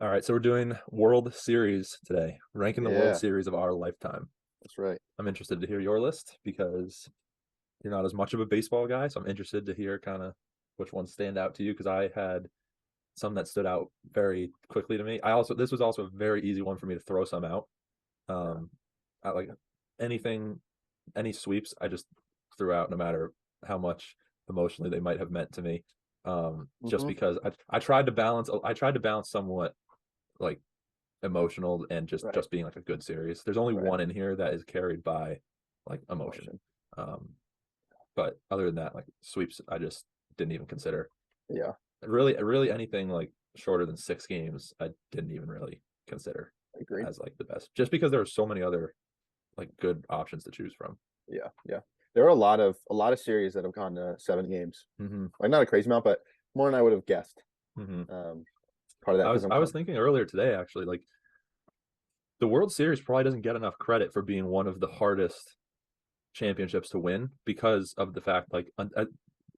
All right, so we're doing World Series today, ranking the World Yeah, Series of our lifetime. that's right. I'm interested to hear your list because you're not as much of a baseball guy, so I'm interested to hear kind of which ones stand out to you because I had some that stood out very quickly to me. This was also a very easy one for me to throw some out. Yeah. Um, I like anything, any sweeps, I just threw out no matter how much emotionally they might have meant to me. Just hmm because I tried to balance, somewhat like emotional and just Right. just being like a good series. There's only Right. one in here that is carried by like emotion. Emotion. Um, but other than that, like sweeps, I just didn't even consider. Yeah, Really anything like shorter than 6 games, I didn't even really consider I agree. as like the best, just because there are so many other like good options to choose from. Yeah, yeah. There are a lot of series that have gone to 7 games. Mm-hmm. Like not a crazy amount, but more than I would have guessed. Mm-hmm. Um, Part of that I because was I'm I was com thinking earlier today actually, like the World Series probably doesn't get enough credit for being one of the hardest championships to win because of the fact like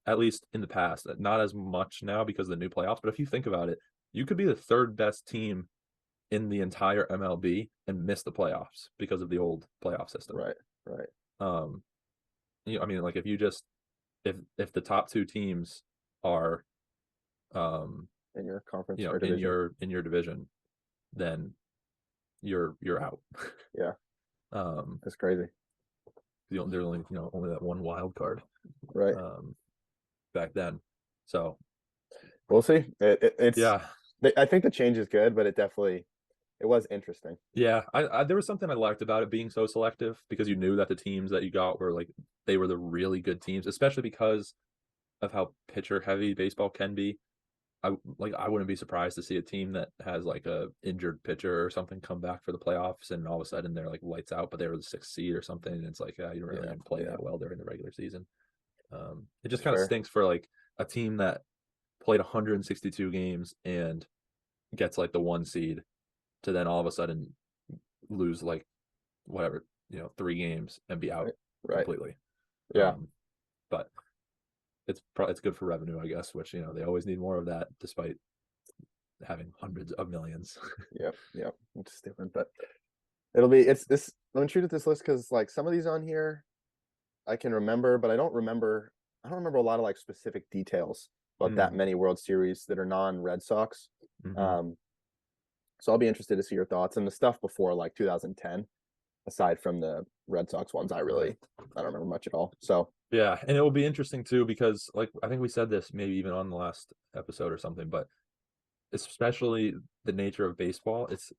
at least in the past, not as much now because of the new playoffs. But if you think about it, you could be the third best team in the entire MLB and miss the playoffs because of the old playoff system. right, right. Um, I mean, like if you just if the top two teams are um, In your conference or division. in your division, then you're out. Yeah, um, that's crazy. there's only only that one wild card Right. um, back then. So We'll see. It's yeah, I think the change is good, but it was interesting. yeah, I there was something I liked about it being so selective because you knew that the teams that you got were like they were the really good teams, especially because of how pitcher heavy baseball can be. I wouldn't be surprised to see a team that has like a injured pitcher or something come back for the playoffs and all of a sudden they're like lights out, but they were the sixth seed or something. And it's like, you don't really Yeah, even play yeah, that well during the regular season. It just that's kind of fair. stinks for like a team that played 162 games and gets like the one seed to then all of a sudden lose like whatever 3 games and be out Right, right. completely. Yeah, Um, but it's good for revenue, I guess, which they always need more of that, despite having hundreds of millions. yeah, yeah. It's different, but it'll be it's this. I'm intrigued at this list because like some of these on here I can remember, but I don't remember a lot of like specific details about that Mm, many World Series that are non-Red Sox. hmm. Um, so I'll be interested to see your thoughts and the stuff before like 2010, aside from the Red Sox ones. Right. I don't remember much at all. So Yeah, and it will be interesting too because like I think we said this maybe even on the last episode or something, but especially the nature of baseball, it's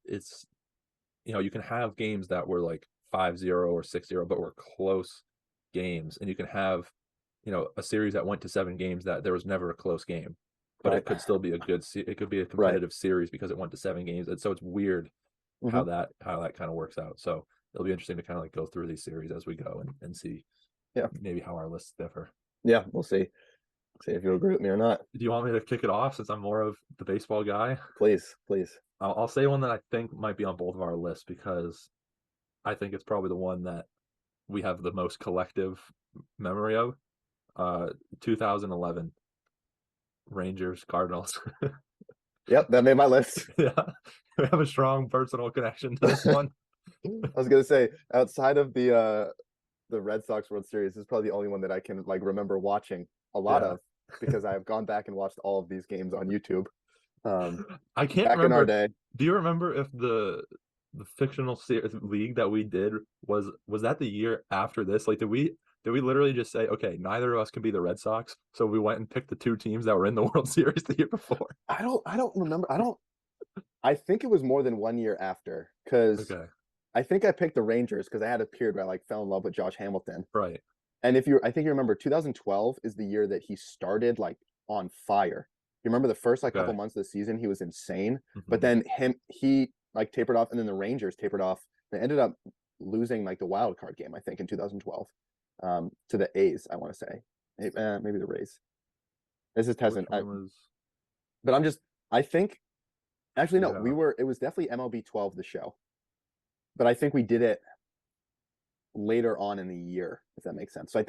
you can have games that were like 5-0 or 6-0 but were close games, and you can have a series that went to 7 games that there was never a close game, but right, it could still be it could be a right. competitive series because it went to 7 games, and so it's weird hmm how that kind of works out. So it'll be interesting to kind of like go through these series as we go and see Yeah, maybe how our lists differ. yeah. We'll see. See if you agree with me or not. Do you want me to kick it off since I'm more of the baseball guy? Please, please. I'll say one that I think might be on both of our lists because I think it's probably the one that we have the most collective memory of. 2011 Rangers Cardinals. Yep, that made my list. Yeah, we have a strong personal connection to this I one. was gonna say outside of the Red Sox World Series, this is probably the only one that I can like remember watching a lot Yeah, of because I have gone back and watched all of these games on YouTube. I can't Back in our remember. day. Do you remember if the fictional league that we did was that the year after this? Like, did we literally just say, okay, neither of us can be the Red Sox, so we went and picked the two teams that were in the World Series the year before? I don't remember. I think it was more than 1 year after because Okay, I think I picked the Rangers because I had a period where I like fell in love with Josh Hamilton. right. And if you I think you remember 2012 is the year that he started like on fire. You remember the first like couple Okay. months of the season he was insane, but Hmm. then he like tapered off and then the Rangers tapered off. They ended up losing like the wild card game I think in 2012 to the A's, I want to say. Maybe the Rays. This is Which testing. one was? But I think actually no, Yeah. it was definitely MLB 12 the show. But I think we did it later on in the year, if that makes sense. Yeah.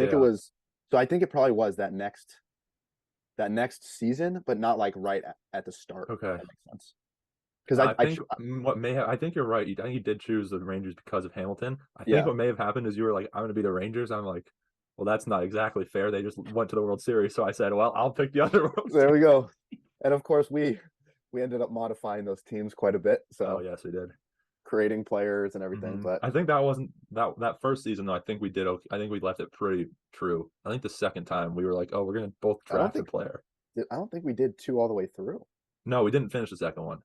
So I think it probably was that next season, but not like right at the start, if Okay. that makes sense. because I I think what may have, I think you're right. I think you did choose the Rangers because of Hamilton. I think yeah, what may have happened is you were like, I'm going to be the Rangers. I'm like, well, that's not exactly fair. They just went to the World Series. So I said, well, I'll pick the other World there we Series. go. And of course, we ended up modifying those teams quite a bit, Oh, so yes, we did. creating players and everything. Hmm. But I think that wasn't that first season though. I think we did okay. I think we left it pretty true. I think the second time we were like, oh, we're gonna both I don't draft a think player. I don't think we did two all the way through. No, we didn't finish the second one,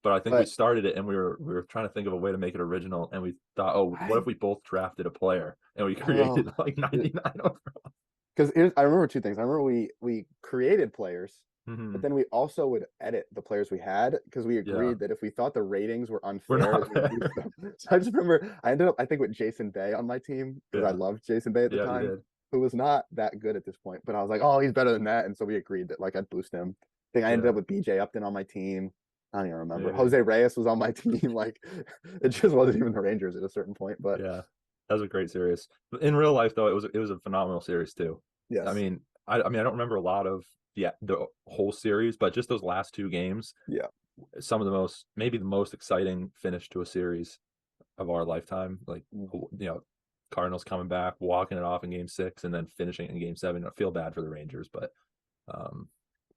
but I think we But started it and we were trying to think of a way to make it original, and we thought, oh, what if I we both drafted a player and we oh, created like 99 over. because I remember two things. I remember we created players, but Hmm. then we also would edit the players we had because we Yeah, agreed that if we thought the ratings were we're unfair, not then we'd fair. boost them. So I just remember I ended up I think with Jason Bay on my team because I Yeah, loved Jason Bay at the yeah, you time, did. who was not that good at this point. But I was like, oh, he's better than that, and so we agreed that like I'd boost him. I think I ended Yeah, up with BJ Upton on my team. I don't even remember. maybe. Jose Reyes was on my team. Like it just wasn't even the Rangers at a certain point. But Yeah, that was a great series. In real life, though, it was a phenomenal series too. I yes, mean, I don't remember a lot of the whole series, but just those last two games, yeah, some of the most maybe the most exciting finish to a series of our lifetime. Like mm, Cardinals coming back, walking it off in Game 6, and then finishing it in Game 7. I feel bad for the Rangers, but um,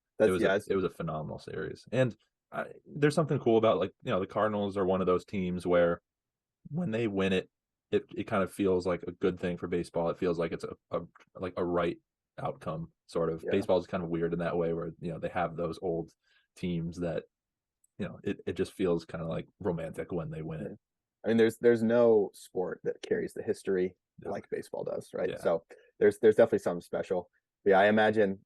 it that's was a yeah, it was a phenomenal series. And there's something cool about like the Cardinals are one of those teams where when they win it, it kind of feels like a good thing for baseball. It feels like it's a like a right outcome. Sort of yeah. baseball is kind of weird in that way where they have those old teams that it just feels kind of like romantic when they win Yeah. it. I mean, there's no sport that carries the history Yeah, like baseball does, right? yeah. So there's definitely something special. But yeah, I imagine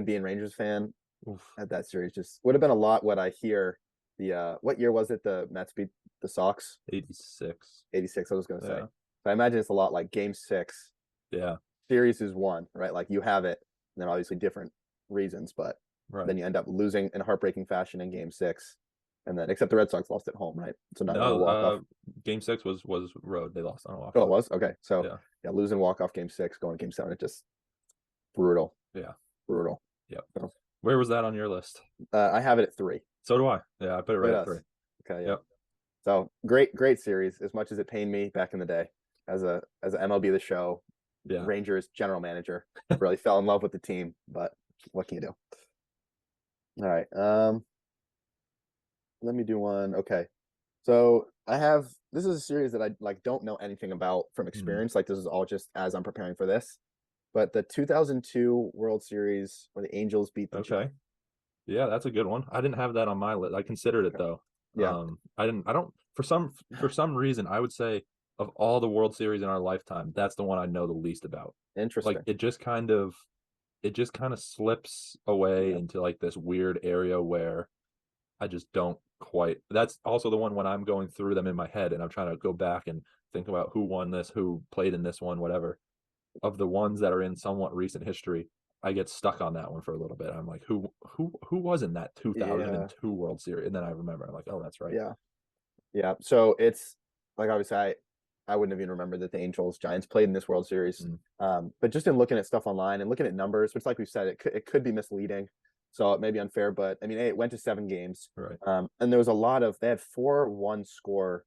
being Rangers fan Oof. at that series just would have been a lot what I hear. The what year was it the Mets beat the Sox? 86. 86, I was gonna say. Yeah, So I imagine it's a lot like game 6, yeah, series is won, right? Like you have it, and then obviously different reasons, but right. then you end up losing in heartbreaking fashion in game 6. And then except the Red Sox lost at home, right? So not another No, walk off. Game 6 was road. They lost on a walk Oh, it off. was okay. So Yeah, yeah, losing walk off game 6, going game 7, it just brutal, yeah, brutal. yep. So Where was that on your list? I have it at 3. So do I. Yeah, I put it Look right at at 3. us. Okay, yeah. Yep. So great series. As much as it pained me back in the day as a MLB the Show Yeah. Rangers general manager, really fell in love with the team. But what can you do? All right. Let me do one. Okay. So I have this is a series that I like don't know anything about from Mm. experience. Like this is all just as I'm preparing for this. But the 2002 World Series where the Angels beat the Okay. Giants. Yeah, that's a good one. I didn't have that on my list. I considered it Okay. though. Yeah. I don't for some reason I would say of all the World Series in our lifetime, that's the one I know the least about. Like Interesting. it just kind of slips away Yeah. into like this weird area where I just don't quite. That's also the one when I'm going through them in my head and I'm trying to go back and think about who won this, who played in this one, whatever. Of the ones that are in somewhat recent history, I get stuck on that one for a little bit. I'm like, who was in that Yeah. 2002 World Series? And then I remember, I'm like, oh, that's right. Yeah. Yeah. So it's like obviously I wouldn't have even remembered that the Angels Giants played in this World Series. Mm, But just in looking at stuff online and looking at numbers, which like we said, it could be misleading. So it may be unfair, but I mean, it went to 7 games. right. And there was a lot of they had 4 1-score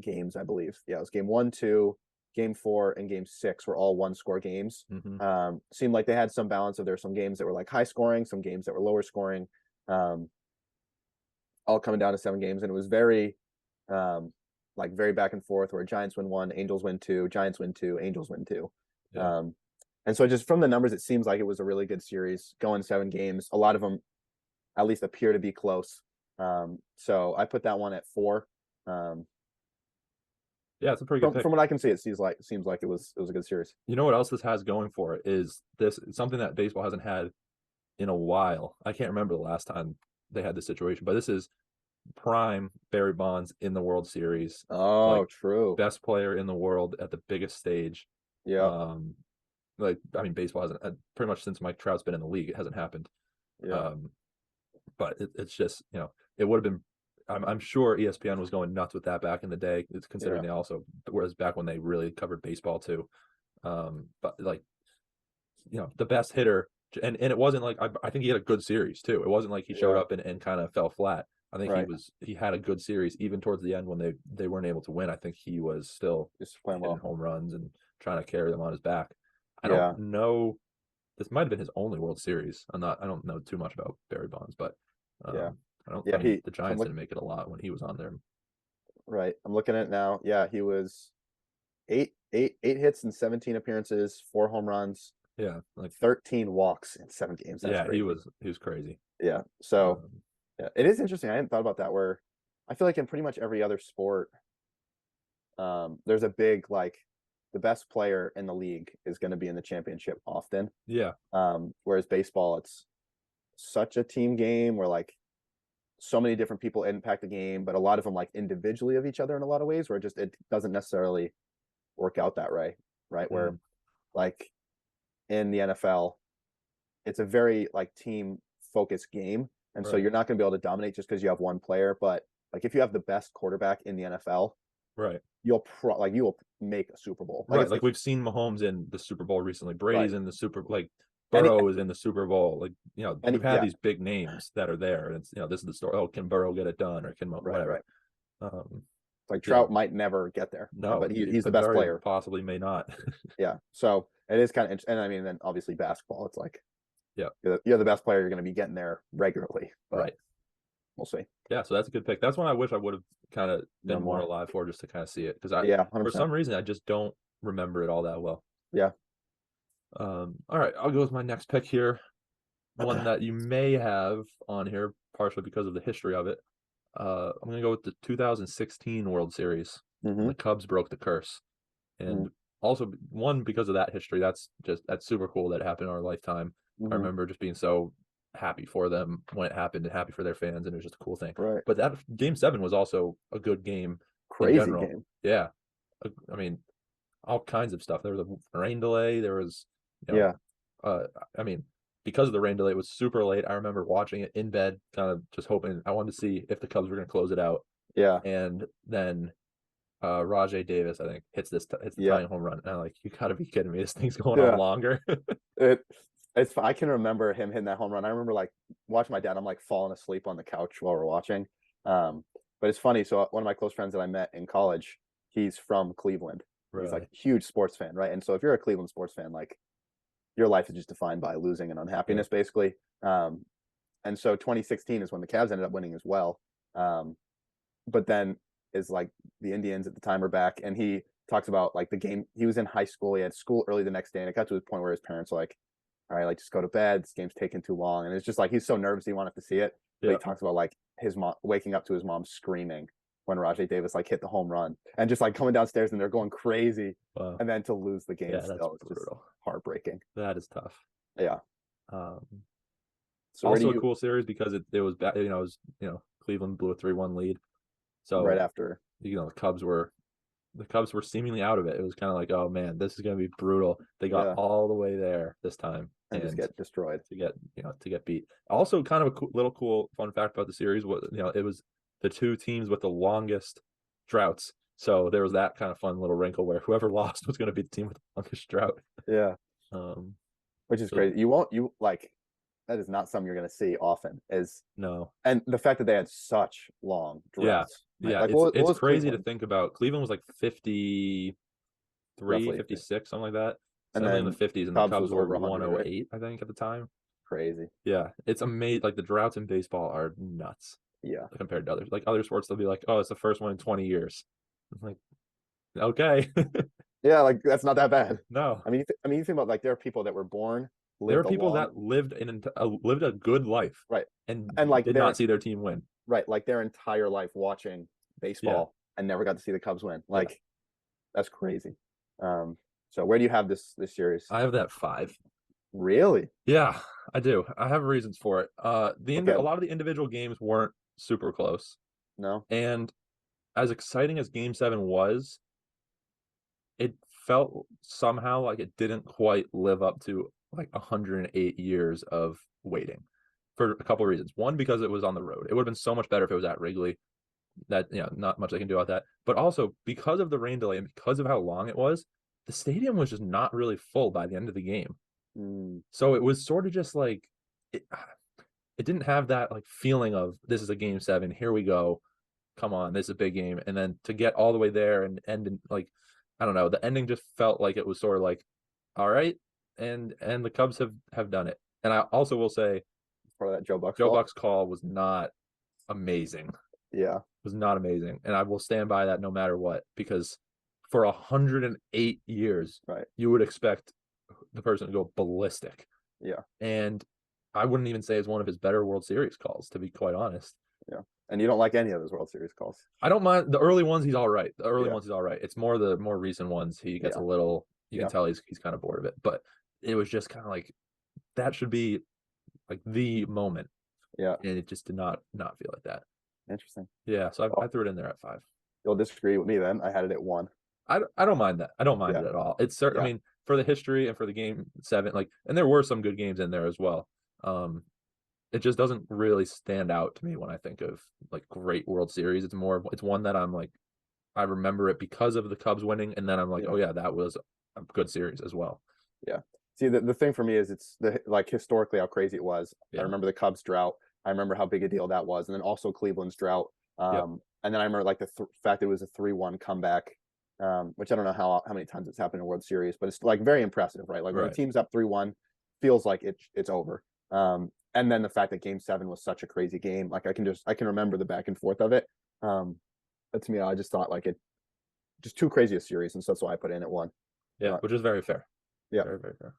games, I believe. Yeah, it was game 1, 2, game 4, and game 6 were all 1-score games. Hmm. Seemed like they had some balance of there were some games that were like high scoring, some games that were lower scoring. Um, all coming down to 7 games, and it was very like very back and forth where Giants win 1, Angels win 2, Giants win 2, Angels win 2. Yeah. Um, and so just from the numbers, it seems like it was a really good series going 7 games. A lot of them at least appear to be close. So I put that one at 4. Um, Yeah, it's a pretty good from pick. what I can see, it seems like it was a good series. You know what else this has going for it is this something that baseball hasn't had in a while. I can't remember the last time they had this situation, but this is prime Barry Bonds in the World Series, Oh, like true. best player in the world at the biggest stage. Yeah, Um, like I mean, baseball hasn't pretty much since Mike Trout's been in the league, it hasn't happened. yeah, Um, but it's just it would have been. I'm sure ESPN was going nuts with that back in the day. It's considering yeah, they also whereas back when they really covered baseball too. But like the best hitter, and it wasn't like I think he had a good series too. It wasn't like he showed yeah. up and kind of fell flat. I think Right. he had a good series even towards the end when they weren't able to win. I think he was still Just playing hitting well. home runs and trying to carry them on his back. I don't Yeah. know. This might have been his only World Series. I don't know too much about Barry Bonds, but Yeah. I don't. I Yeah. mean, the So I'm Giants didn't make it a lot when he was on there. right. I'm looking at it now. Yeah, he was eight hits in 17 appearances, 4 home runs, Yeah, like 13 walks in 7 games. That's yeah, crazy. he was crazy. Yeah. So Um, yeah, it is interesting. I hadn't thought about that. Where I feel like in pretty much every other sport, there's a big like the best player in the league is going to be in the championship often. yeah, Whereas baseball, it's such a team game where like so many different people impact the game, but a lot of them like individually of each other in a lot of ways where it doesn't necessarily work out that way, right? Where mm, like in the NFL, it's a very like team focused game. And so right, you're not going to be able to dominate just because you have one player. But like if you have the best quarterback in the NFL, right, you will make a Super Bowl. Like right. it's Like we've seen Mahomes in the Super Bowl recently. right. Brady's in the like Any Burrow is in the Super Bowl. Like any we've had yeah, these big names that are there, and it's this is the story. Oh, can Burrow get it done, or can right. whatever? Um, Like yeah, Trout might never get there, no, but it he's the could best very player. possibly may not. Yeah. So it is kind of and I mean then obviously basketball, it's like Yeah, you're the best player, you're going to be getting there regularly, but right. we'll see. Yeah, so that's a good pick. That's one I wish I would have kind of been No more more. alive for, just to kind of see it, because I Yeah, for 100%. some reason I just don't remember it all that well. Yeah. All right, I'll go with my next pick here. One that you may have on here, partially because of the history of it. I'm gonna go with the 2016 World Series when Mm-hmm. the Cubs broke the curse, and also one because of that history. That's super cool that happened in our lifetime. I Mm-hmm. remember just being so happy for them when it happened and happy for their fans, and it was just a cool thing. Right. But that Game 7 was also a good game in Crazy general. game. Yeah, I mean, all kinds of stuff. There was a rain delay. There was, you know, Yeah. I mean, because of the rain delay, it was super late. I remember watching it in bed, kind of just hoping. I wanted to see if the Cubs were going to close it out. Yeah. And then Rajay Davis, I think, hits the Yeah. tying home run. And I'm like, you got to be kidding me! This thing's going on Yeah. longer. It I can remember him hitting that home run. I remember like watching my dad. I'm like falling asleep on the couch while we're watching. But it's funny. So one of my close friends that I met in college, he's from Cleveland. He's like Really? a huge sports fan, right? And so if you're a Cleveland sports fan, like your life is just defined by losing and Yeah. unhappiness, basically. And so 2016 is when the Cavs ended up winning as well. But then is like the Indians at the time are back, and he talks about like the game. He was in high school. He had school early the next day, and it got to the point where his parents were like, "All right, like just go to bed. This game's taking too long." And it's just like he's so nervous he wanted to see it. But Yeah. he talks about like his mom waking up to his mom screaming when Rajay Davis like hit the home run, and just like coming downstairs and they're going crazy, Wow. and then to lose the game Yeah, that's still, it's just brutal. heartbreaking. That is tough. Yeah. Um, So where do Also a you cool series because it was bad. It was Cleveland blew a 3-1 lead, right so after? the Cubs were seemingly out of it. It was kind of like, oh man, this is going to be brutal. They got Yeah, all the way there this time, and just and get destroyed. to get beat. Also, kind of a little cool fun fact about the series was it was the two teams with the longest droughts. So there was that kind of fun little wrinkle where whoever lost was going to be the team with the longest drought. Yeah, Um, which is so crazy. You won't you like that is not something you're going to see often. Is no, and the fact that they had such long yeah, droughts, right? yeah, Like what it's was crazy to Cleveland think about. Cleveland was like 53, roughly, 56, something like that. and Definitely in the then 50s, and the Cubs Cubs was were over 100, right? 108, I think, at the time. Crazy. Yeah, it's amazing. Like the droughts in baseball are nuts Yeah, compared to others. Like other sports, they'll be like, "Oh, it's the first one in 20 years." I'm like, okay, yeah. Like that's not that bad. no. You think about like there are people that were born, There are lived a people long, that lived a good life right, and and like did not see their team win. like their entire life watching Yeah, baseball and never got to see the Cubs win. yeah. Like that's crazy. Um, so where do you have this series? I have that 5. Really? Yeah, I do. I have reasons for it. A Okay. lot of the individual games weren't super close, No. and as exciting as Game 7 was, it felt somehow like it didn't quite live up to like 108 years of waiting for a couple of reasons. One, because it was on the road. It would have been so much better if it was at Wrigley. That not much I can do about that. But also because of the rain delay and because of how long it was, the stadium was just not really full by the end of the game. Mm, So it was sort of just like it, it didn't have that like feeling of this is a game 7, here we go, come on, this is a big game, and then to get all the way there and end in like, I don't know, the ending just felt like it was sort of like, all right, and the Cubs have done it. And I also will say Part of that Joe Buck's Joe call. Buck's call was not amazing. Yeah, Was not amazing, and I will stand by that no matter what, because for 108 years, right. you would expect the person to go ballistic, Yeah, and I wouldn't even say it's one of his better World Series calls, to be quite honest. yeah. And you don't like any of those World Series calls. I don't mind the early ones. He's all right. The early Yeah, ones he's all right. It's more the more recent ones he gets a yeah, little. You can yeah, tell he's kind of bored of it. But it was just kind of like that should be like the moment, yeah. and it just did not feel like that. Interesting. Yeah, so I Well, threw it in there at 5. you'll disagree with me then. I had it at 1. I don't mind that. I don't mind Yeah, it at all. It's certain. I yeah, mean, for the history and for the game 7, like, and there were some good games in there as well. It just doesn't really stand out to me when I think of like great World Series. It's one that I'm like, I remember it because of the Cubs winning, and then I'm like, yeah, oh yeah, that was a good series as well. yeah. See, the thing for me is it's the like historically how crazy it was. I Yeah. remember the Cubs drought. I remember how big a deal that was, and then also Cleveland's drought. Yep. And then I remember like the fact that it was a 3-1 comeback, which I don't know how many times it's happened in a World Series, but it's like very impressive, right? Like when the Right. team's up 3-1, feels like it's over. And then the fact that Game 7 was such a crazy game, like I can remember the back and forth of it. But to me, I just thought like it just too crazy a series, and so that's why I put it in at 1. Yeah, But which is very fair. yeah, Very, very fair.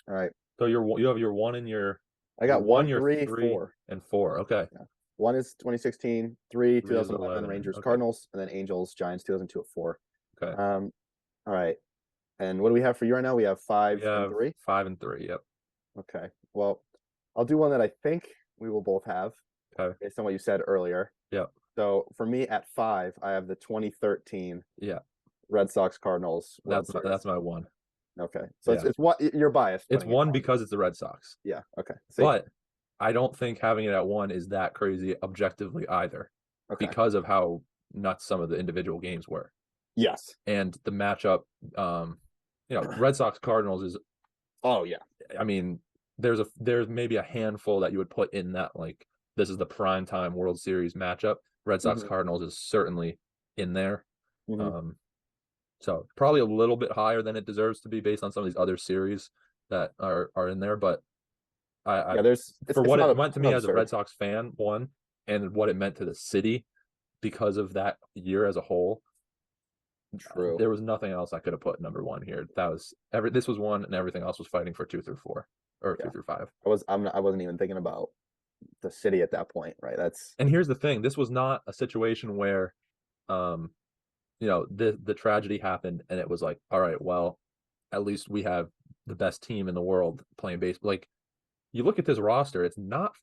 all right. So you have your 1 and I your got 1, 1, your 3, 3, 4. and 4. Okay. Yeah. 1 is 2016, 3, 3 is 2011 11. Rangers Okay. Cardinals, and then Angels Giants 2002 at 4. Okay. All right. And what do we have for you right now? We have We 5 and have 3. 5 and 3. Yep. Okay. Well, I'll do one that I think we will both have Okay. based on what you said earlier. Yep. So for me at 5, I have the 2013 Yeah. Red Sox Cardinals World That's Series. my 1. Okay. So Yeah. it's what you're biased. It's Putting it 1 on. because it's the Red Sox. Yeah. Okay. See. But I don't think having it at 1 is that crazy objectively either, Okay. because of how nuts some of the individual games were. Yes. And the matchup, Red Sox Cardinals is, Oh yeah. I mean, there's maybe a handful that you would put in that, like, this is the prime time World Series matchup. Red Sox Mhm. Cardinals is certainly in there. Mhm. So probably a little bit higher than it deserves to be based on some of these other series that are in there. But I Yeah. There's for it's what not it meant to me not as a absurd. Red Sox fan, one, and what it meant to the city because of that year as a whole, True. there was nothing else I could have put number 1 here. This was 1, and everything else was fighting for 2 through 4 or Yeah. 2 through 5. I wasn't even thinking about the city at that point, right? That's And here's the thing: this was not a situation where, um, the tragedy happened, and it was like, all right, well, at least we have the best team in the world playing baseball. Like, you look at this roster, I it's mean, not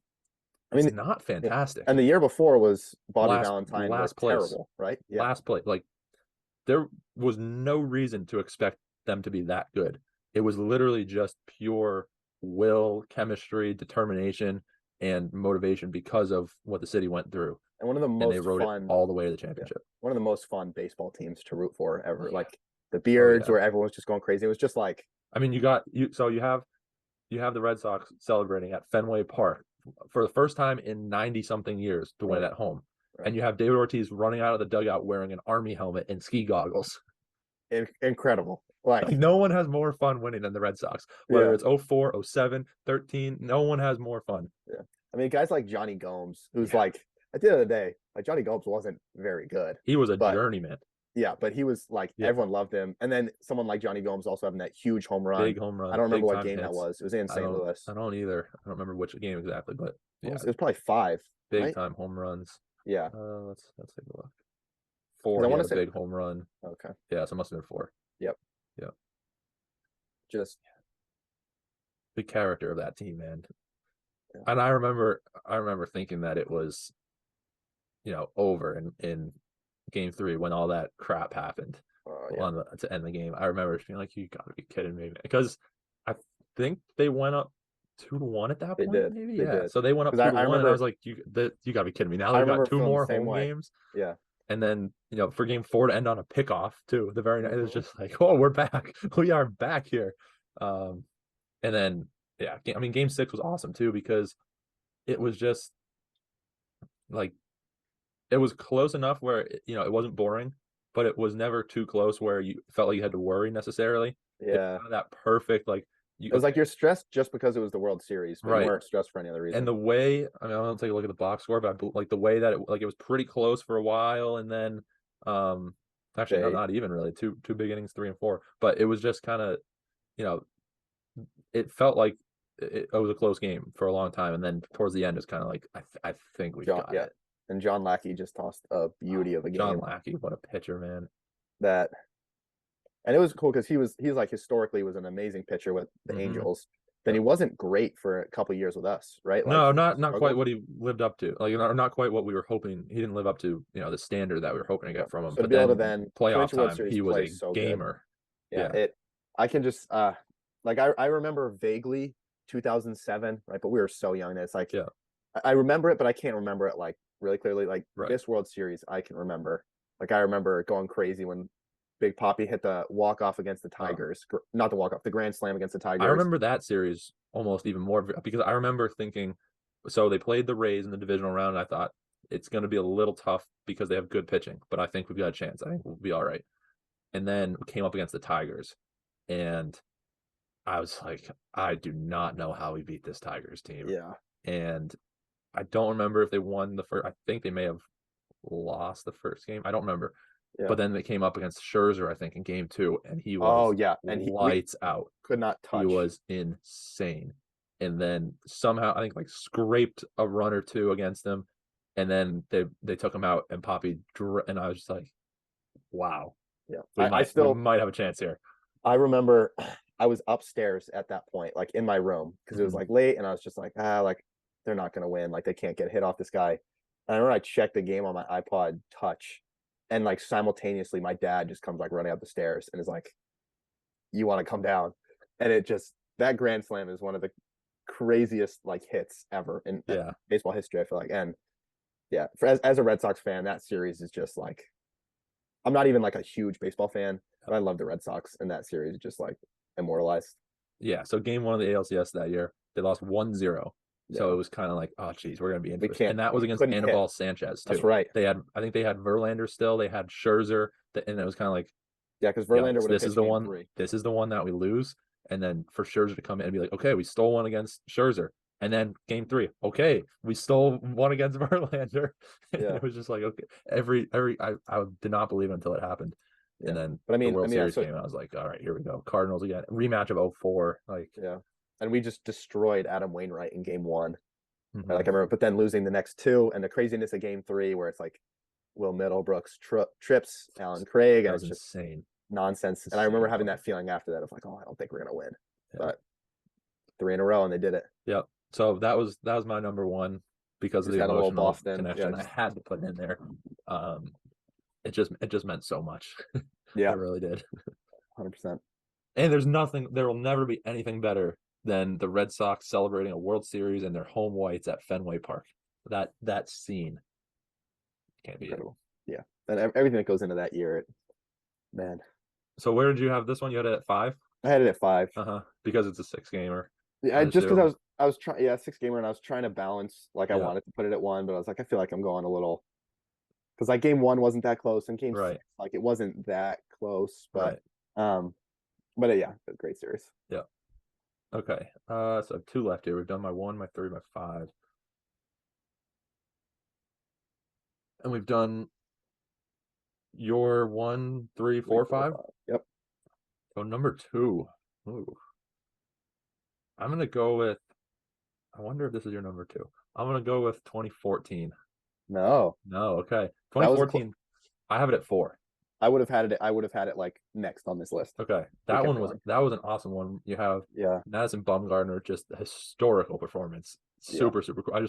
yeah. fantastic. And the year before was Bobby Valentine was Last place, terrible, right? Yeah. last place. Like, there was no reason to expect them to be that good. It was literally just pure will, chemistry, determination, and motivation because of what the city went through, And one of the and they most rode it fun, all the way to the yeah, championship. one of the most fun baseball teams to root for Oh ever. yeah, Like the oh Beards, yeah. where everyone was just going crazy. It was just like, I mean, you have the Red Sox celebrating at Fenway Park for the first time in 90 something years to win right, at home. right. And you have David Ortiz running out of the dugout wearing an Army helmet and ski goggles. Incredible. Like, Like, no one has more fun winning than the Red Sox, whether yeah, it's 04, 07, 13. No one has more fun. yeah. I mean, guys like Johnny Gomes, who's Yeah. like, at the end of the day, like Johnny Gomes wasn't very good, He was a but journeyman. yeah, but he was like, Yeah. everyone loved him. And then someone like Johnny Gomes also having that huge home run. Big home I runs, don't remember big what time game that hits. was. It was in St. Louis. I don't either. I don't remember which game exactly, but yeah, It was probably 5, big right? time home runs. Yeah. Let's take a look. 'Cause 4, I he want had to a say, big home run. okay. Yeah, so it must have been 4. Yep. Yeah. Just, The character of that team, man. yeah. And I remember thinking that it was, over in game 3 when all that crap happened Yeah. to end the game. I remember feeling like, you gotta be kidding me, because I think they went up 2-1 at that They point, did. maybe. They Yeah, did. so they went up Because two to I one, and I was remember, like, you gotta be kidding me. Now I they've got remember 2 feeling the more same home way. games, Yeah. and then for game 4 to end on a pickoff too. The very night, it was Mhm. just like, oh, we're back. We are back here. And then, yeah, I mean, game 6 was awesome too, because it was just like it was close enough where it wasn't boring, but it was never too close where you felt like you had to worry necessarily. It was Yeah. kind of that perfect like you It was okay, like you're stressed just because it was the World Series, but you right. weren't stressed for any other And reason. the way I mean, I'll take a look at the box score, but like the way that it was pretty close for a while, and then actually They, not even really two big innings, 3 and 4, but it was just kind of you know it felt like it was a close game for a long time, and then towards the end it's kind of like I think we've John, got yeah. it. And John Lackey just tossed a beauty of a John game Lackey, what a pitcher, man. that, and it was cool because he's like historically was an amazing pitcher with the Hmm. Angels. Then he Yep. wasn't great for a couple years with us, right? Like No, he not quite struggled. what he lived up to. Like not quite what we were hoping. He didn't live up to, the standard that we were hoping to Yeah. get from him. So to But be able to then then playoff clinch a World time, Series he was play a so good. gamer. Yeah, Yeah. I can just like I remember vaguely 2007, right? But we were so young that it's like Yeah. I remember it, but I can't remember it like really clearly. Like Right. this World Series, I can remember. Like I remember going crazy when Big Poppy hit the walk off against the Uh, Tigers, not the walk off, the grand slam against the I Tigers. remember that series almost even more because I remember thinking, so they played the Rays in the divisional round, and I thought it's going to be a little tough because they have good pitching, but I think we've got a chance. I think we'll be all right. And then we came up against the Tigers, and I was like, I do not know how we beat this Tigers team. Yeah, And I don't remember if they won the first. I think they may have lost the first game. I don't remember. yeah. But then they came up against Scherzer, I think, in game two, and he Oh was yeah, and we lights out. could not He touch. was insane. And then somehow I think like scraped a run or two against him, and then they took him out and Poppy and I was just like, wow, Yeah, we I might we still might have a chance here. I remember I was upstairs at that point, like in my room, because it was Mhm. like late, and I was just like they're not gonna win, like they can't get a hit off this guy. And I remember I checked the game on my iPod Touch, and like simultaneously, my dad just comes like running up the stairs and is like, "You want to come down?" And it just that grand slam is one of the craziest like hits ever in Yeah, baseball history. I feel like, and yeah, as a Red Sox fan, that series is just like I'm not even like a huge baseball fan, but I love the Red Sox, and that series is just like immortalized. yeah. So game one of the ALCS that year, they lost 1-0. So it Yeah, was kind of like, oh geez, we're gonna be in we for this. can't, And that was we against couldn't hit. Anibal Sanchez That's too. right. I think they had Verlander still, they had Scherzer, and it was kind of like, Yeah, because yeah, Verlander would have this is pitched the game one. three. This is the one that we lose, and then for Scherzer to come in and be like, okay, we stole one against Scherzer, and then game three, okay, we stole one against Verlander, and Yeah, it was just like, okay, I did not believe it until it happened, and yeah. then But the I World mean, yeah. Series So came, and I was like, all right, here we go, Cardinals again, rematch of 04, like, yeah, and we just destroyed Adam Wainwright in game one. mhm. Like I remember, but then losing the next two, and the craziness of game three, where it's like Will Middlebrooks trips Alan Craig, That and was it's just insane, nonsense. And I remember insane having play. that feeling after that of like, oh, I don't think we're gonna win. Yeah, But three in a row, and they did it. yep. So that was my number one because of Just the had a little emotional Boston. Yeah, connection. I just had to put it in there. Um, it just meant so much. It yeah, really did. 100%. And there will never be anything better than the Red Sox celebrating a World Series and their home whites at Fenway Park. That scene can't beat it. Incredible. Yeah, and everything that goes into that year, man. So where did you have this one? You had it at 5? I had it at five. Uh-huh. Because it's a 6 gamer. Yeah, Other just because I two. was trying, yeah, six gamer, and I was trying to balance. Like I Yeah. wanted to put it at one, but I was like, I feel like I'm going a little because like game one wasn't that close, and game Right. six, like it wasn't that close, Right. um, yeah, a great series. Yeah. Okay. So two left here. We've done my 1, my 3, my 5. And we've done your 1, 3, Three, 4, four, 5. five. Yep. So number 2. Ooh. I'm gonna go with I wonder if this is your number 2. I'm gonna go with 2014. No, No, okay. that was a close. 2014, I have it at 4. I would have had it. I would have had it like next on this list. Okay. We That kept one was going. that was an awesome one. You have Yeah, Madison Bumgarner, just a historical performance. yeah, Super, super cool. I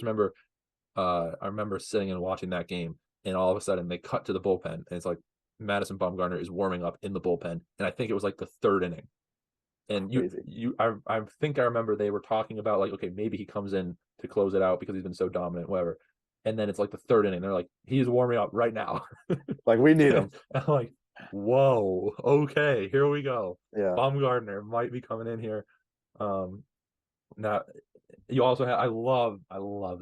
remember sitting and watching that game, and all of a sudden they cut to the bullpen, and it's like Madison Bumgarner is warming up in the bullpen, and I think it was like the third inning. And crazy. I think I remember they were talking about like, okay, maybe he comes in to close it out because he's been so dominant, whatever. And then it's like the third inning. They're like, he's warming up right now. Like we need I'm him. like, whoa, okay, here we go. Yeah, Baumgartner might be coming in here. Now you also have I love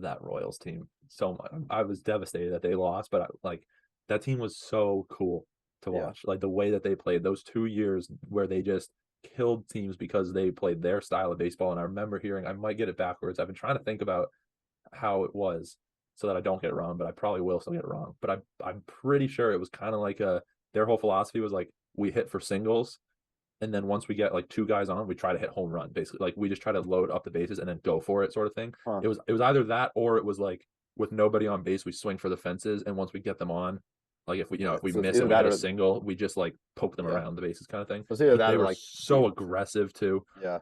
that Royals team so much. I was devastated that they lost, but like that team was so cool to Yeah. watch. Like the way that they played those 2 years where they just killed teams because they played their style of baseball. And I remember hearing, I might get it backwards. I've been trying to think about how it was so that I don't get it wrong, but I probably will still get it wrong. But I'm pretty sure it was kind of like their whole philosophy was like we hit for singles, and then once we get like two guys on, we try to hit home run. Basically, like we just try to load up the bases and then go for it, sort of thing. Huh. It was either that or it was like with nobody on base, we swing for the fences, and once we get them on, like if we Yeah. if we So it's miss either and we that hit a or single, we just like poke them yeah. around the bases, kind of thing. So it's either But that they or were like so defense. aggressive too. Yeah.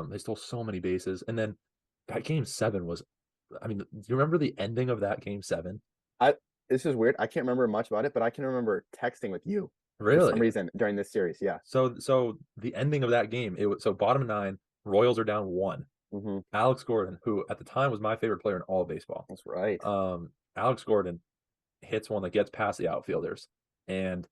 They stole so many bases, and then that game seven was. I mean, do you remember the ending of that game seven? I This is weird. I can't remember much about it, but I can remember texting with you for some Really? reason during this series. Yeah. So the ending of that game, it was so bottom nine, Royals are down one. Hmm. Alex Gordon, who at the time was my favorite player in all of baseball. That's right. Alex Gordon hits one that gets past the outfielders, and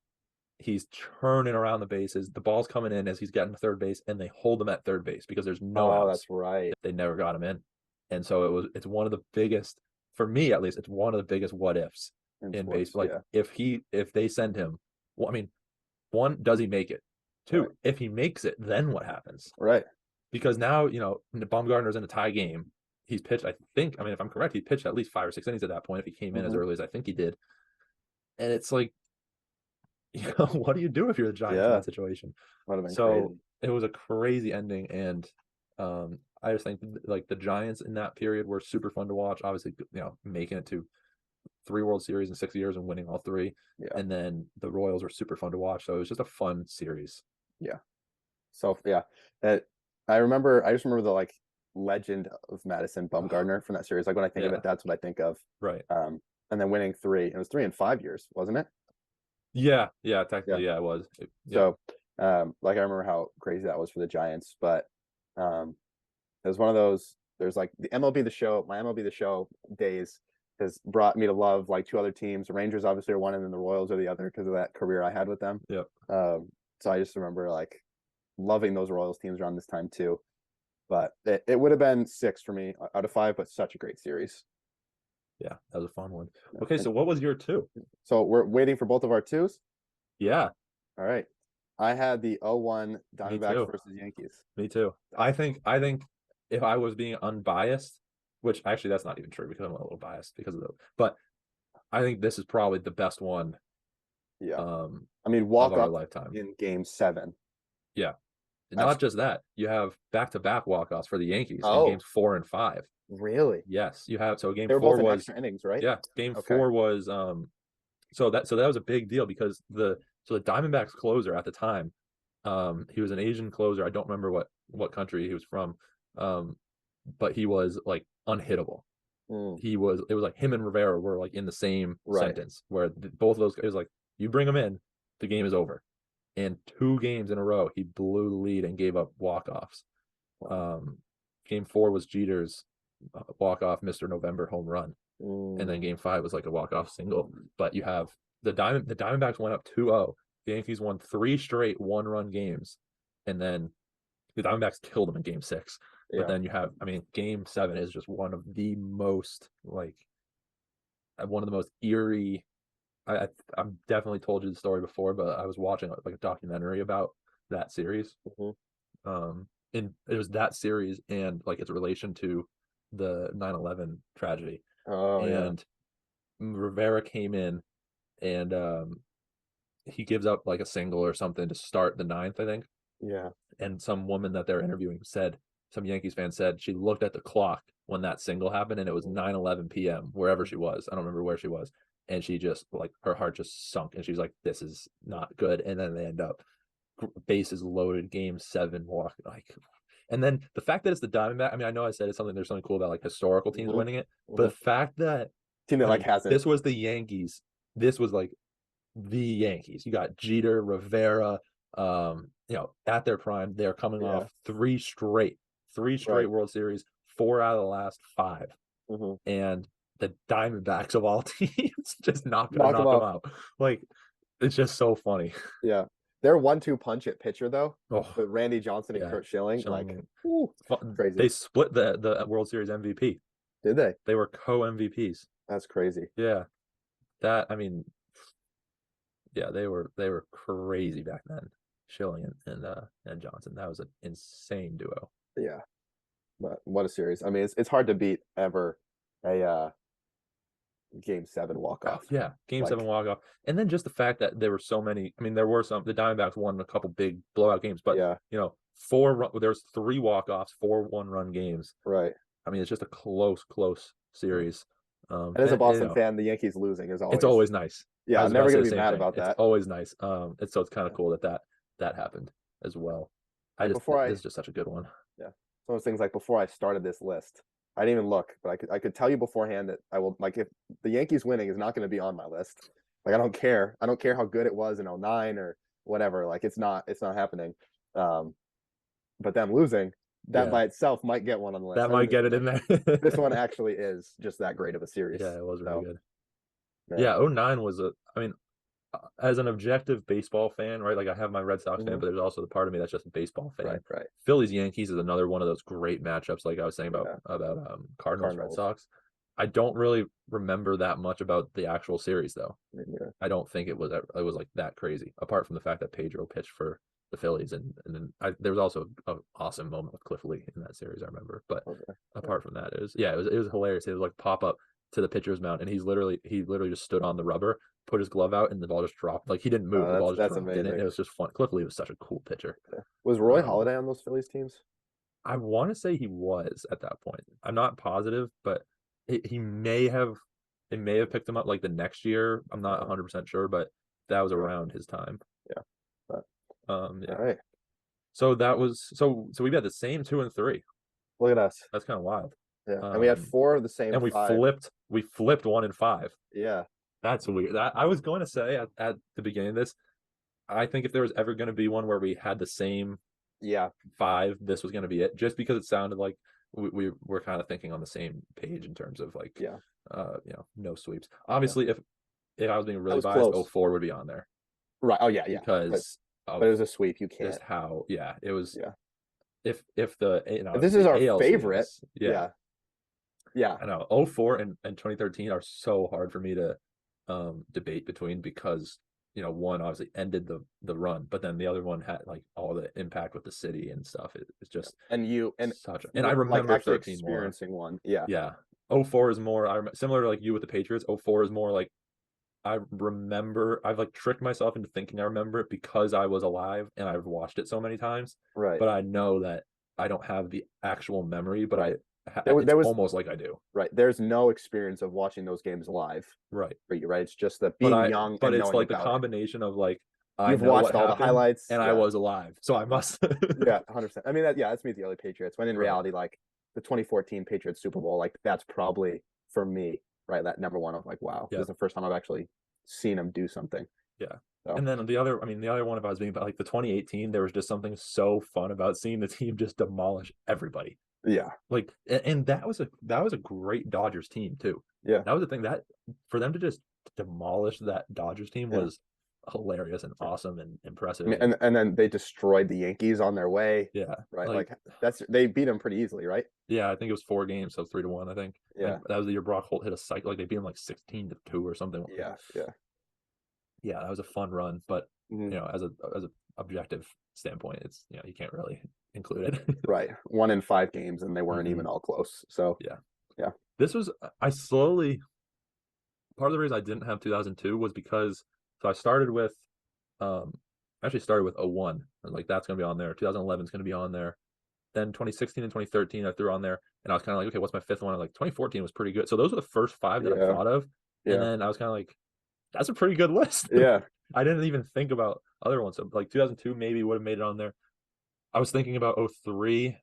he's churning around the bases. The ball's coming in as he's getting to third base, and they hold him at third base because there's no Oh, outs. that's right. They never got him in, and so it's one of the biggest for me at least. It's one of the biggest what ifs In in sports. baseball. Like Yeah. if they send him, well, I mean, one, does he make it? Right. Two, if he makes it, then what happens? Right. Because now, Baumgartner's in a tie game. He's pitched, I think, I mean, if I'm correct, he pitched at least 5 or 6 innings at that point if he came in as Hmm. early as I think he did. And it's like, what do you do if you're the Giants in Yeah. that situation? Would have been So crazy. it was a crazy ending. And I just think like the Giants in that period were super fun to watch. Obviously, making it to 3 World Series in 6 years and winning all three. Yeah. And then the Royals were super fun to watch. So it was just a fun series. Yeah. So yeah, uh, I just remember the like legend of Madison Bumgarner from that series. Like when I think of Yeah, it, that's what I think of. right. And then winning three. It was 3 in 5 years, wasn't it? Yeah, Yeah. technically, yeah, it was. Yeah, So, like I remember how crazy that was for the Giants, but um, it was one of those. There's like the MLB the Show. My MLB the Show days has brought me to love like two other teams. The Rangers obviously are one, and then the Royals are the other because of that career I had with them. yeah, So I just remember like loving those Royals teams around this time too. But it would have been six for me out of five, but such a great series. yeah. That was a fun one. Yeah. Okay, And so what was your two? so we're waiting for both of our twos. Yeah, All right. I had the 0-1 me Diamondbacks too. versus Yankees. Me too. I think if I was being unbiased, which actually that's not even true because I'm a little biased because of the, but I think this is probably the best one Yeah. um I mean, of walk our off lifetime. in game seven. Yeah. That's Not just that, you have back-to-back walk-offs for the Yankees in oh, games 4 and 5. really? Yes, you have. So game They were four both in was extra innings, right? yeah, game Okay. four was so that was a big deal because the Diamondbacks closer at the time, he was an Asian closer. I don't remember what country he was from, um, but he was like unhittable. Mm, It was like him and Rivera were like in the same right. sentence where both of those guys like you bring him in, the game is over. And 2 games in a row, he blew the lead and gave up walk-offs. Wow. Game four was Jeter's walk-off Mr. November home run, and Mm, then game five was like a walk-off single. But you have the Diamondbacks went up 2-0. The Yankees won 3 straight one-run games, and then the Diamondbacks killed them in game six. But yeah. then you have, I mean, game seven is just one of the most eerie. I've definitely told you the story before, but I was watching like a documentary about that series. Hmm. And it was that series and like its relation to the 9/11 tragedy. Oh yeah. And Rivera came in and he gives up like a single or something to start the ninth, I think. Yeah. And some woman that they're interviewing said, some Yankees fan said she looked at the clock when that single happened and it was 9:11 p.m. wherever she was. I don't remember where she was. And she just like her heart just sunk and she's like, this is not good. And then they end up bases loaded, game seven, walk like. And then the fact that it's the Diamondback, I mean, I know I said it's something, there's something cool about like historical teams Hmm. winning it, but Hmm. the fact that, Team that I like mean, hasn't. this was the Yankees, this was like the Yankees. You got Jeter, Rivera, at their prime. They're coming Yeah. off three straight Right. World Series, 4 out of the last 5. Hmm. And the Diamondbacks of all teams just not gonna Knock them knock them off. out. Like, it's just so funny. Yeah. their 1-2 punch at pitcher though, Oh with Randy Johnson and yeah, Kurt Schilling, like, Schilling. whew, crazy. They split the World Series MVP. Did they? They were co MVPs. That's crazy. Yeah, that I mean, yeah, they were crazy back then. Schilling and Johnson. That was an insane duo. Yeah, but what a series. I mean, it's hard to beat ever a game 7 walk Oh off. yeah, Game Like, 7 walk off, and then just the fact that there were so many. I mean, there were some. The Diamondbacks won a couple big blowout games, but yeah, there's 3 walk offs, 4 1-run games. right. I mean, it's just a close series. And as a And, Boston fan, the Yankees losing is it's always, always nice. I yeah, was I'm about never to say gonna the be same mad thing. about It's that. always nice. It's kind of Yeah. cool that happened as well. Like before This I, is just such a good one. yeah, some of those things, like before I started this list, I didn't even look, but I could tell you beforehand that I will, like, if the Yankees winning is not going to be on my list. Like, I don't care how good it was in '09 or whatever. Like, it's not happening. Um, but them losing, that Yeah, by itself might get one on the list. that I think might this get it one, in there. this one actually is just that great of a series. Yeah, it was really So, good. man. Yeah, '09 was I mean, as an objective baseball fan, right? Like I have my Red Sox fan, Mhm. but there's also the part of me that's just a baseball Right, fan. right. Phillies Yankees is another one of those great matchups, like I was saying about Yeah. Cardinals Red Cardinals. Sox. I don't really remember that much about the actual series though. Yeah. I don't think it was like that crazy. Apart from the fact that Pedro pitched for the Phillies, and then there was also an awesome moment with Cliff Lee in that series. I remember, but Okay. Yeah. apart from that, it was hilarious. It was like pop up to the pitcher's mound, and he literally just stood on the rubber, put his glove out, and the ball just dropped. Like he didn't move, Oh, the ball just that's dropped in it. And amazing. it was just fun. Cliff Lee was such a cool pitcher. Yeah. Was Roy Um, Halladay on those Phillies teams? I want to say he was at that point. I'm not positive, but he may have. It may have picked him up like the next year. I'm not Uh, 100% sure, but that was yeah, around his time. yeah. But all Yeah. right. So that was so we got the same 2 and 3. Look at us. That's kind of wild. Yeah. And we had Um, 4 of the same and 5. we flipped 1 and 5. Yeah. That's weird. I was going to say at the beginning of this, I think if there was ever going to be one where we had the same Yeah. 5, this was going to be it. Just because it sounded like we were kind of thinking on the same page in terms of like, Yeah. no sweeps. Yeah. Obviously, if I was being That really was biased, close. 04 would be on there Right. Oh yeah, yeah. because But of it was a sweep. You just can't. how, yeah, it was. Yeah. If the If this is the our AL sweep favorite, is, yeah, yeah. Yeah. I know 04 and 2013 are so hard for me to debate between because one obviously ended the run, but then the other one had like all the impact with the city and stuff. It's just And and I like remember actually 13 more. experiencing one. Yeah. Yeah. '04 is more similar to like you with the Patriots. '04 is more like I remember I've like tricked myself into thinking I remember it because I was alive and I've watched it so many times, Right. but I know that I don't have the actual memory, but Right. it's There was almost like I do. right. There's no experience of watching those games live Right. for you, right? It's just the But being young but and it's knowing like the about it. combination of like I You've know what watched all the happened highlights. and I Yeah. was alive, so I must. Yeah, 100%. I mean, that's me with the early Patriots. When in Right. reality, like the 2014 Patriots Super Bowl, like that's probably for me, right? That number one of like, wow, this Yeah. is the first time I've actually seen him do something. Yeah. So And then the other one about being about like the 2018, there was just something so fun about seeing the team just demolish everybody. yeah, Like, and that was a great Dodgers team too. yeah, That was the thing that for them to just demolish that Dodgers team yeah. was hilarious and awesome and I impressive. mean, and then they destroyed the Yankees on their way, Yeah, right? like Like they beat them pretty easily, right? yeah, I think it was 4 games, so 3-1. I think. Yeah, That was the year Brock Holt hit a cycle. Like they beat him like 16-2 or something. yeah, yeah. Yeah, that was a fun run, but Mhm. as a objective standpoint, it's you can't really include it. Right. 1 in 5 games, and they weren't Mhm. even all close. So Yeah, yeah, this was I slowly part of the reason I didn't have 2002 was because so I started with um actually started with '01. I was like that's gonna be on there. 2011 is gonna be on there. Then 2016 and 2013 I threw on there, and I was kind of like, okay, what's my fifth one? I'm like 2014 was pretty good. So those were the first 5 that I yeah, thought of, and yeah, then I was kind of like, that's a pretty good list. yeah, I didn't even think about other ones. So like 2002 maybe would have made it on there. I was thinking about '03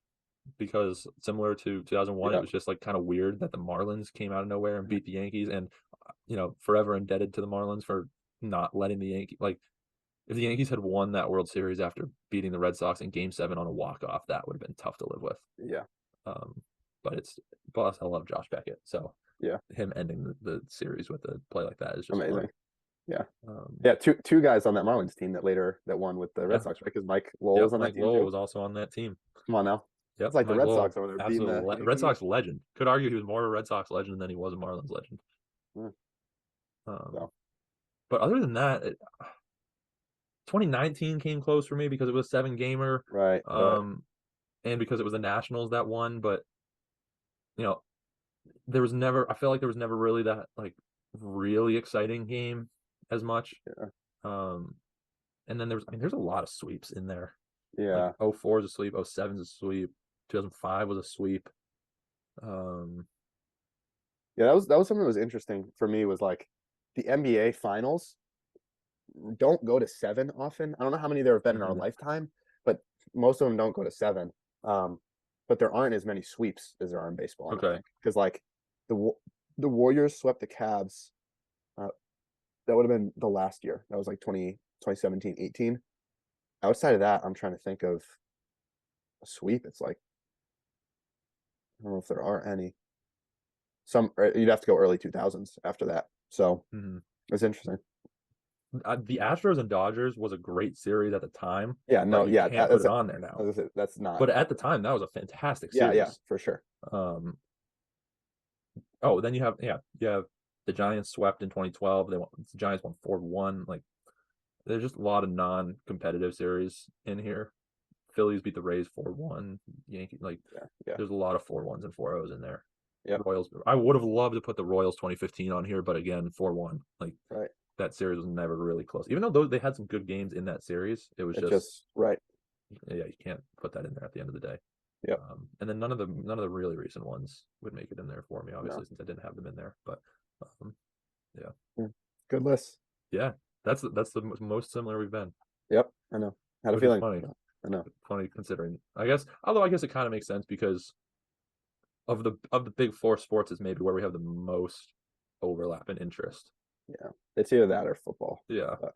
because similar to 2001, it yeah. was just like kind of weird that the Marlins came out of nowhere and beat the Yankees, and forever indebted to the Marlins for not letting the Yankees like if the Yankees had won that World Series after beating the Red Sox in Game 7 on a walk off, that would have been tough to live with. Yeah, Um, but I love Josh Beckett, so yeah. him ending the series with a play like that is just Amazing. fun. Yeah. Um, Yeah, two guys on that Marlins team that won with the Red yeah, Sox, right? Because Mike Lowell yep. was on that Mike team Lowell too. was also on that team. Come on now. It's Yep, like the Mike Red Lowell, Sox over there beating absolute the Red Yankees. Sox legend. Could argue he was more of a Red Sox legend than he was a Marlins legend. Yeah, Um, so but other than that, 2019 came close for me because it was a 7 gamer, right, right. and because it was the Nationals that won. But you know, there was never. I feel like there was never really that like really exciting game as much. Yeah. Um, and then there's a lot of sweeps in there. Like Yeah. 04 is a sweep, 07 is a sweep, 2005 was a sweep. Um, Yeah, that was something that was interesting for me was like the NBA finals don't go to seven often. I don't know how many there have been in our mhm, lifetime, but most of them don't go to seven. Um, but there aren't as many sweeps as there are in baseball, I don't okay. think. Because like the the Warriors swept the Cavs. Uh, that would have been the last year. That was like 2017, 18. Outside of that, I'm trying to think of a sweep. It's like I don't know if there are any. Some you'd have to go early 2000s after that. So Mhm. it's interesting. The Astros and Dodgers was a great series at the time, Yeah, but no, you yeah, can't put it on there now. that's not. But at the time, that was a fantastic Yeah, yeah, series. for sure. Um, oh, then you have the Giants swept in 2012. The Giants won 4-1. Like there's just a lot of non-competitive series in here. Phillies beat the Rays 4-1. Yankee like Yeah, yeah, there's a lot of 4-1s and 4-0s in there. yep, Royals. I would have loved to put the Royals 2015 on here, but again, 4-1. Like right. that series was never really close. Even though they had some good games in that series, it was It just just right. yeah, you can't put that in there at the end of the day. Yep. And then none of the really recent ones would make it in there for me, No. obviously, since I didn't have them in there. But um, yeah, Yeah. Good list. yeah, that's the most similar we've been, Yep. I know. Had a which is feeling. funny. I know. Funny considering, I guess. Although I guess it kind of makes sense because of the big four sports is maybe where we have the most overlap in interest. Yeah. It's either that or football. Yeah. But